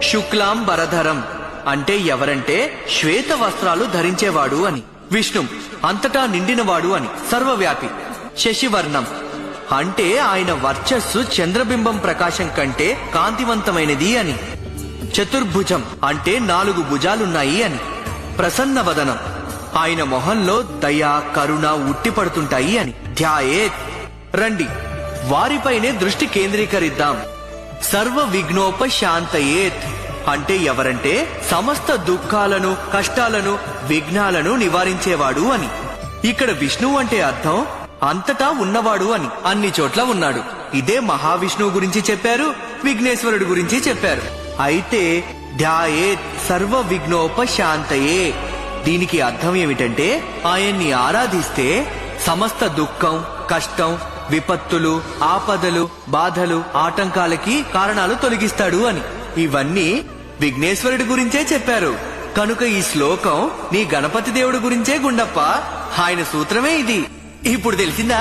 శుక్లాం బరధరం అంటే ఎవరంటే శ్వేత వస్త్రాలు ధరించేవాడు అని. విష్ణు అంతటా నిండినవాడు అని. సర్వవ్యాపి. శశివర్ణం అంటే ఆయన వర్చస్సు చంద్రబింబం ప్రకాశం కంటే కాంతివంతమైనది అని. చతుర్భుజం అంటే 4 భుజాలున్నాయి అని. ప్రసన్నవదనం ఆయన మొహంలో దయ కరుణ ఉట్టిపడుతుంటాయి అని. ధ్యాయేత్ రండి వారిపైనే దృష్టి కేంద్రీకరిద్దాం. సర్వ విఘ్నోపశాంతయేత్ అంటే ఎవరంటే సమస్త దుఃఖాలను కష్టాలను విఘ్నాలను నివారించేవాడు అని. ఇక్కడ విష్ణువు అంటే అర్థం అంతటా ఉన్నవాడు అని. అన్ని చోట్ల ఉన్నాడు. ఇదే మహావిష్ణువు గురించి చెప్పారు, విఘ్నేశ్వరుడు గురించి చెప్పారు. అయితే ధ్యాయేత్ సర్వ విఘ్నోపశాంతయే దీనికి అర్థం ఏమిటంటే ఆయన్ని ఆరాధిస్తే సమస్త దుఃఖం కష్టం విపత్తులు ఆపదలు బాధలు ఆటంకాలకి కారణాలు తొలగిస్తాడు అని. ఇవన్నీ విఘ్నేశ్వరుడి గురించే చెప్పారు. కనుక ఈ శ్లోకం నీ గణపతి దేవుడి గురించే గుండప్ప. ఆయన సూత్రమే ఇది. ఇప్పుడు తెలిసిందా?